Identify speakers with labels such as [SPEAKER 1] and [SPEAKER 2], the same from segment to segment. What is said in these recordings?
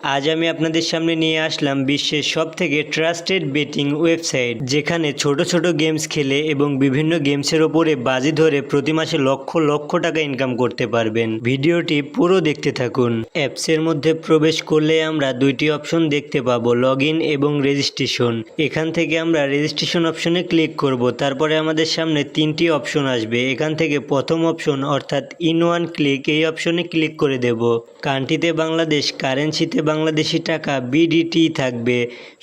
[SPEAKER 1] আজ আমি আপনাদের সামনে নিয়ে আসলাম বিশ্বের সবথেকে ট্রাস্টেড বেটিং ওয়েবসাইট, যেখানে ছোট ছোট গেমস খেলে এবং বিভিন্ন গেমসের ওপরে বাজি ধরে প্রতি মাসে লক্ষ লক্ষ টাকা ইনকাম করতে পারবেন। ভিডিওটি পুরো দেখতে থাকুন। অ্যাপসের মধ্যে প্রবেশ করলে আমরা দুইটি অপশন দেখতে পাবো, লগ ইন এবং রেজিস্ট্রেশন। এখান থেকে আমরা রেজিস্ট্রেশন অপশনে ক্লিক করব। তারপরে আমাদের সামনে তিনটি অপশন আসবে। এখান থেকে প্রথম অপশন অর্থাৎ ইন ওয়ান ক্লিক, এই অপশনে ক্লিক করে দেব। কান্ট্রিতে বাংলাদেশ, কারেন্সিতে বাংলাদেশি টাকা বিডিটি থাকবে।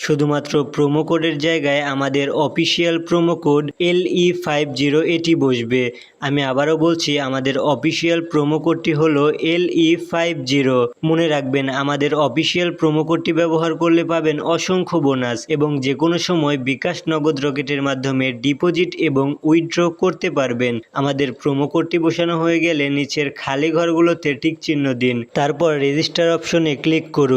[SPEAKER 1] শুধুমাত্র প্রোমো কোডের জায়গায় আমাদের অফিসিয়াল প্রোমো কোড LE50 এটি বসবে। আমি আবারও বলছি, আমাদের অফিসিয়াল প্রোমো কোডটি হলো LE50। মনে রাখবেন, আমাদের অফিসিয়াল প্রোমো কোডটি ব্যবহার করলে পাবেন অসংখ্য বোনাস এবং যে কোনো সময় বিকাশ নগদ রকেটের মাধ্যমে ডিপোজিট এবং উইথড্র করতে পারবেন। আমাদের প্রোমো কোডটি বসানো হয়ে গেলে নিচের খালি ঘরগুলোতে টিক চিহ্ন দিন, তারপর রেজিস্টার অপশনে ক্লিক করুন।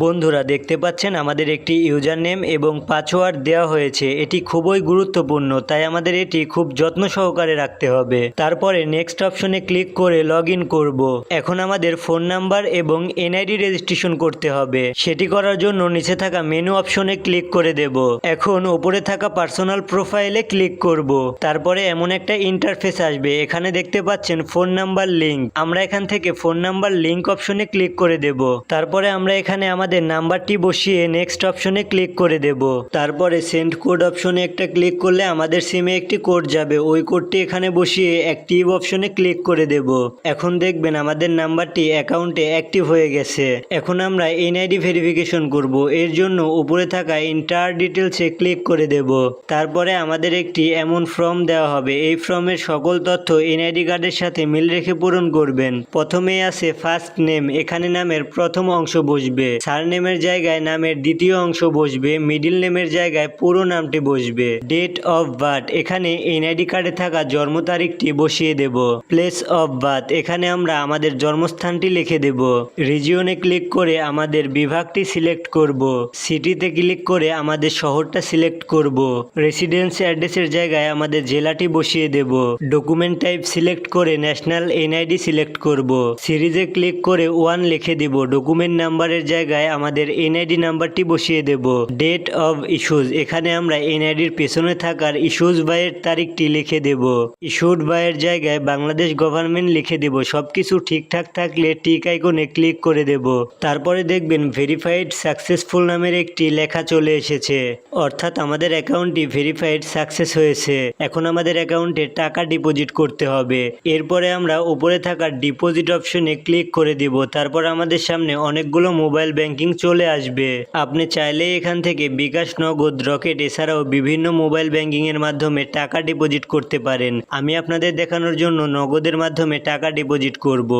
[SPEAKER 1] বন্ধুরা, দেখতে পাচ্ছেন আমাদের একটি ইউজার নেম এবং পাসওয়ার্ড দেওয়া হয়েছে। এটি খুবই গুরুত্বপূর্ণ, তাই আমাদের এটি খুব যত্ন সহকারে রাখতে হবে। তারপরে নেক্সট অপশনে ক্লিক করে লগ ইন করব। এখন আমাদের ফোন নাম্বার এবং এনআইডি রেজিস্ট্রেশন করতে হবে। সেটি করার জন্য নিচে থাকা মেনু অপশনে ক্লিক করে দেব। এখন উপরে থাকা পার্সোনাল প্রোফাইলে ক্লিক করব। তারপরে এমন একটা ইন্টারফেস আসবে। এখানে দেখতে পাচ্ছেন ফোন নাম্বার লিঙ্ক। আমরা এখান থেকে ফোন নাম্বার লিঙ্ক অপশনে ক্লিক করে দেব। তারপরে আমরা এখানে আমাদের নাম্বারটি বসিয়ে নেক্সট অপশনে ক্লিক করে দেব। তারপরে সেন্ড কোড অপশনে একটা ক্লিক করলে আমাদের সিমে একটি কোড যাবে। ওই কোডটি এখানে বসিয়ে অ্যাক্টিভ অপশনে ক্লিক করে দেব। এখন দেখবেন আমাদের নাম্বারটি অ্যাকাউন্টে অ্যাক্টিভ হয়ে গেছে। এখন আমরা এনআইডি ভেরিফিকেশন করব। এর জন্য উপরে থাকা এন্টার ডিটেলসে ক্লিক করে দেব। তারপরে আমাদের একটি এমন ফর্ম দেওয়া হবে। এই ফর্মের সকল তথ্য এনআইডি কার্ডের সাথে মিল রেখে পূরণ করবেন। প্রথমে আছে ফার্স্ট নেম, এখানে নামের প্রথম অংশ বসবে। সারনেমের জায়গায় নামের দ্বিতীয় অংশ বসবে। মিডিল নেমের জায়গায় পুরো নামটি বসবে। ডেট অফ বার্থ, এখানে এনআইডি কার্ডে থাকা জন্ম তারিখটি বসিয়ে দেব। প্লেস অফ বার্থ, এখানে আমরা আমাদের জন্মস্থানটি লিখে দেব। রিজিয়নে ক্লিক করে আমাদের বিভাগটি সিলেক্ট করব। সিটিতে ক্লিক করে আমাদের শহরটা সিলেক্ট করব। রেসিডেন্স অ্যাড্রেসের জায়গায় আমাদের জেলাটি বসিয়ে দেব। ডকুমেন্ট টাইপ সিলেক্ট করে ন্যাশনাল এনআইডি সিলেক্ট করব। সিরিজে ক্লিক করে 1 লিখে দেব। ডকুমেন্ট নাম্বারের জায়গায় আমাদের এনআইডি নাম্বারটি বসিয়ে দেব। ডেট অফ ইস্যুজ, এখানে আমরা এনআইডির পেছনে থাকার ইস্যুজ বাইয়ের তারিখটি লিখে দেব। ইস্যুড বাইয়ের জায়গায় বাংলাদেশ গভর্নমেন্ট লিখে দেব। সবকিছু ঠিকঠাক থাকলে টিক আইকনে ক্লিক করে দেব। তারপরে দেখবেন ভেরিফাইড সাকসেসফুল নামের একটি লেখা চলে এসেছে, অর্থাৎ আমাদের অ্যাকাউন্টটি ভেরিফাইড সাকসেস হয়েছে। এখন আমাদের অ্যাকাউন্টে টাকা ডিপোজিট করতে হবে। এরপরে আমরা উপরে থাকা ডিপোজিট অপশনে ক্লিক করে দিব। তারপর আমাদের সামনে অনেকগুলো মোবাইল ব্যাংকিং চলে আসবে। আপনি চাইলে এখান থেকে বিকাশ নগদ রকেট এছাড়াও বিভিন্ন মোবাইল ব্যাংকিং এর মাধ্যমে টাকা ডিপোজিট করতে পারেন। আমি আপনাদের দেখানোর জন্য নগদের মাধ্যমে টাকা ডিপোজিট করব।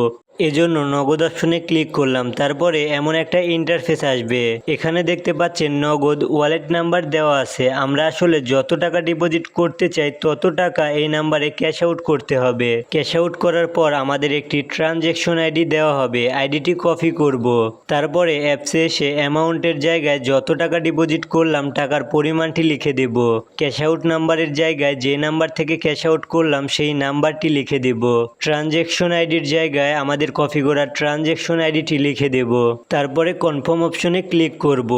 [SPEAKER 1] এজন্য নগদ অপশনে ক্লিক করলাম। তারপরে এমন একটা ইন্টারফেস আসবে। এখানে দেখতে পাচ্ছেন নগদ ওয়ালেট নাম্বার দেওয়া আছে। আমরা আসলে যত টাকা ডিপোজিট করতে চাই তত টাকা এই নাম্বারে ক্যাশ আউট করতে হবে। ক্যাশ আউট করার পর আমাদের একটি ট্রানজ্যাকশন আইডি দেওয়া হবে। আইডিটি কপি করব। তারপরে অ্যাপসে এসে অ্যামাউন্টের জায়গায় যত টাকা ডিপোজিট করলাম টাকার পরিমাণটি লিখে দেব। ক্যাশ আউট নাম্বারের জায়গায় যে নাম্বার থেকে ক্যাশ আউট করলাম সেই নাম্বারটি লিখে দেব। ট্রানজ্যাকশন আইডির জায়গায় আমাদের কপি করা ট্রানজ্যাকশন আইডিটি লিখে দেব। তারপরে কনফার্ম অপশনে ক্লিক করব।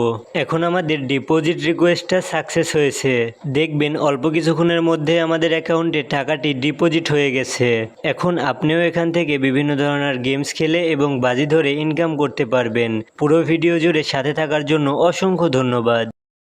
[SPEAKER 1] এখন আমাদের ডিপোজিট রিকোয়েস্টটা সাকসেস হয়েছে। দেখবেন অল্প কিছুক্ষণের মধ্যে আমাদের অ্যাকাউন্টে টাকাটি ডিপোজিট হয়ে গেছে। এখন আপনিও এখান থেকে বিভিন্ন ধরনের গেমস খেলে এবং বাজি ধরে ইনকাম করতে পারবেন। পুরো ভিডিও জুড়ে সাথে থাকার জন্য অসংখ্য ধন্যবাদ।